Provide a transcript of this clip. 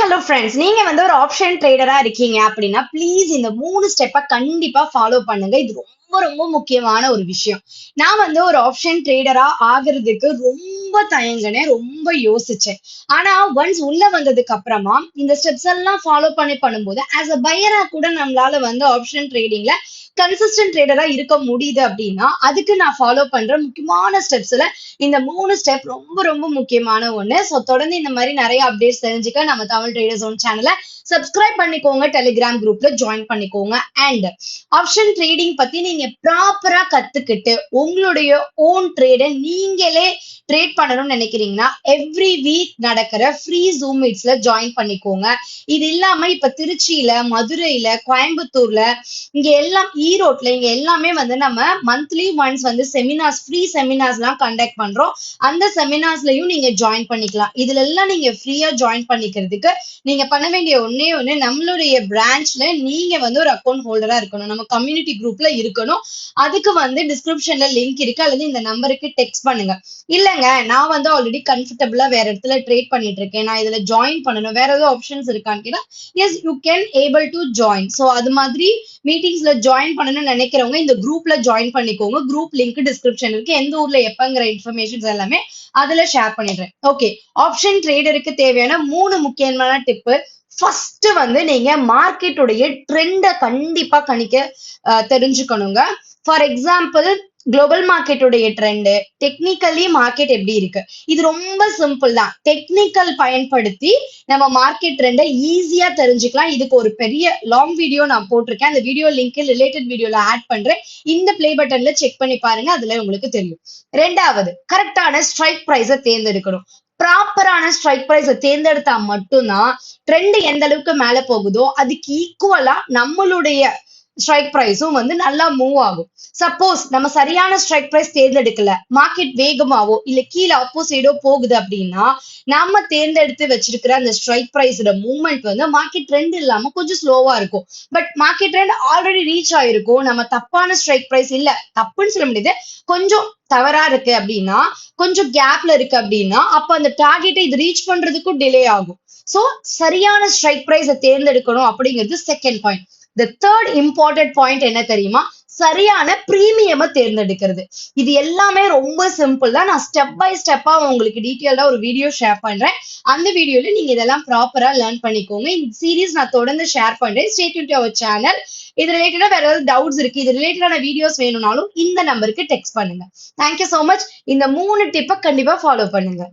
Hello friends, நீங்க வந்து ஒரு ஆப்ஷன் ட்ரேடரா இருக்கீங்க அப்படின்னா ப்ளீஸ் இந்த 3 ஸ்டெப்பை கண்டிப்பா ஃபாலோ பண்ணுங்க. இது ரொம்ப ரொம்ப முக்கியமான ஒரு விஷயம். நான் வந்து ஒரு ஆப்ஷன் ட்ரேடரா ஆகுறதுக்கு ரொம்ப தயங்கினேன், ரொம்ப யோசிச்சேன். ஆனா ஒன்ஸ் உள்ள வந்ததுக்கு அப்புறமா இந்த ஸ்டெப்ஸ் எல்லாம் ஃபாலோ பண்ணும்போது ஆஸ் அ பையரா கூட நம்மளால வந்து ஆப்ஷன் ட்ரேடிங்ல கன்சிஸ்டன்ட் ட்ரேடரா இருக்க முடியுது அப்படின்னா அதுக்கு நான் ஃபாலோ பண்ற முக்கியமான ஸ்டெப்ஸ்ல இந்த 3 ஸ்டெப் ரொம்ப ரொம்ப முக்கியமான ஒண்ணு. ஸோ தொடர்ந்து இந்த மாதிரி நிறைய அப்டேட்ஸ் தெரிஞ்சுக்க நம்ம தமிழ் ட்ரேடர்ஸ் ஓன் சேனலை சப்ஸ்கிரைப் பண்ணிக்கோங்க, டெலிகிராம் குரூப்ல ஜாயின் பண்ணிக்கோங்க. அண்ட் ஆப்ஷன் ட்ரேடிங் பத்தி நீங்க ப்ராப்பரா கத்துக்கிட்டு உங்களுடைய ஓன் ட்ரேடை நீங்களே ட்ரேட் பண்ணணும்னு நினைக்கிறீங்கன்னா எவ்ரி வீக் நடக்கிற ஃப்ரீ ஜூம் மீட்ஸ்ல ஜாயின் பண்ணிக்கோங்க. இது இல்லாம இப்ப திருச்சியில, மதுரையில, கோயம்புத்தூர்ல, இங்க எல்லாம் ஈரோட்ல இங்க எல்லாமே வந்து நம்ம மந்த்லி ஒன்ஸ் வந்து செமினார்ஸ், ஃப்ரீ செமினார்ஸ் எல்லாம் கண்டக்ட் பண்றோம். அந்த செமினார்ஸ்லயும் நீங்க ஜாயின் பண்ணிக்கலாம். இதுல எல்லாம் நீங்க ஃப்ரீயா ஜாயின் பண்ணிக்கிறதுக்கு நீங்க பண்ண வேண்டிய ஒண்ணே ஒண்ணு, நம்மளுடைய பிரான்ச்ல நீங்க வந்து ஒரு அக்கௌண்ட் ஹோல்டரா இருக்கணும், நம்ம கம்யூனிட்டி குரூப்ல இருக்கணும். அதுக்கு வந்து டிஸ்கிரிப்ஷன்ல லிங்க் இருக்கு, அல்லது இந்த நம்பருக்கு டெக்ஸ்ட் பண்ணுங்க. இல்லங்க நான் வந்து ஆல்ரெடி கம்ஃபர்டபுளா வேற இடத்துல ட்ரேட் பண்ணிட்டு இருக்கேன், நான் இதுல ஜாயின் பண்ணணும், வேற ஏதாவது ஆப்ஷன்ஸ் இருக்கான்னு கேட்டா yes you can able to join. So அது மாதிரி மீட்டிங்ஸ்ல ஜாயின் பண்ணணும்னு நினைக்கிறவங்க இந்த குரூப்ல ஜாயின் பண்ணிக்கோங்க. குரூப் லிங்க் டிஸ்கிரிப்ஷன் இருக்கு. எந்த ஊர்ல எப்பங்கிற இன்ஃபர்மேஷன்ஸ் எல்லாமே அதுல ஷேர் பண்ணிடுறேன். ஓகே, ஆப்ஷன் ட்ரேடருக்கு தேவையான 3 முக்கியமான டிப்பு. ஃபர்ஸ்ட் வந்து நீங்க மார்க்கெட்டுடைய ட்ரெண்டை கண்டிப்பா கணிக்க தெரிஞ்சுக்கணுங்க. ஃபார் எக்ஸாம்பிள் குளோபல் மார்க்கெட்டுடைய ட்ரெண்ட், டெக்னிக்கலி மார்க்கெட் எப்படி இருக்கு, இது ரொம்ப சிம்பிள் தான். டெக்னிக்கல் பயன்படுத்தி நம்ம மார்க்கெட் ட்ரெண்டை ஈஸியா தெரிஞ்சுக்கலாம். இதுக்கு ஒரு பெரிய லாங் வீடியோ நான் போட்டிருக்கேன். அந்த வீடியோ லிங்க் ரிலேட்டட் வீடியோல ஆட் பண்றேன். இந்த பிளே பட்டன்ல செக் பண்ணி பாருங்க, அதுல உங்களுக்கு தெரியும். ரெண்டாவது, கரெக்டான ஸ்ட்ரைக் பிரைஸை தேர்ந்தெடுக்கணும். ப்ராப்பரான ஸ்ட்ரைக் பிரைஸை தேர்ந்தெடுத்தா மட்டும்தான் ட்ரெண்ட் எந்த அளவுக்கு மேல போகுதோ அதுக்கு ஈக்குவலா நம்மளுடைய ஸ்ட்ரைக் பிரைஸும் வந்து நல்லா மூவ் ஆகும். சப்போஸ் நம்ம சரியான ஸ்ட்ரைக் பிரைஸ் தேர்ந்தெடுக்கல, மார்க்கெட் வேகமாவோ இல்ல கீழே ஆப்போசிட்டோ போகுது அப்படின்னா நாம தேர்ந்தெடுத்து வச்சிருக்கிற அந்த ஸ்ட்ரைக் பிரைஸோட மூவ்மெண்ட் வந்து மார்க்கெட் ட்ரெண்ட் இல்லாம கொஞ்சம் ஸ்லோவா இருக்கும். But market trend already reach ஆயிருக்கும், நம்ம தப்பான ஸ்ட்ரைக் பிரைஸ் இல்ல, தப்புன்னு சொல்ல முடியாது, கொஞ்சம் தவறா இருக்கு அப்படின்னா, கொஞ்சம் கேப்ல இருக்கு அப்படின்னா அப்ப அந்த டார்கெட்டை இது ரீச் பண்றதுக்கும் டிலே ஆகும். சோ சரியான ஸ்ட்ரைக் பிரைஸை தேர்ந்தெடுக்கணும் அப்படிங்கிறது second point. The third important point என்ன தெரியுமா, சரியான பிரீமியமை தேர்ந்தெடுக்கிறது. இது எல்லாமே ரொம்ப சிம்பிள் தான். நான் ஸ்டெப் பை ஸ்டெப்பா உங்களுக்கு டீட்டெயில்டா ஒரு வீடியோ ஷேர் பண்றேன். அந்த வீடியோல நீங்க இதெல்லாம் ப்ராப்பரா லேர்ன் பண்ணிக்கோங்க. இந்த சீரீஸ் நான் தொடர்ந்து ஷேர் பண்றேன். Stay tuned to our channel. இது ரிலேட்டடா வேற ஏதாவது டவுட்ஸ் இருக்கு, இது ரிலேட்டடான வீடியோஸ் வேணும்னாலும் இந்த நம்பருக்கு டெக்ஸ்ட் பண்ணுங்க. Thank you so much. இந்த 3 டிப்பை கண்டிப்பா ஃபாலோ பண்ணுங்க.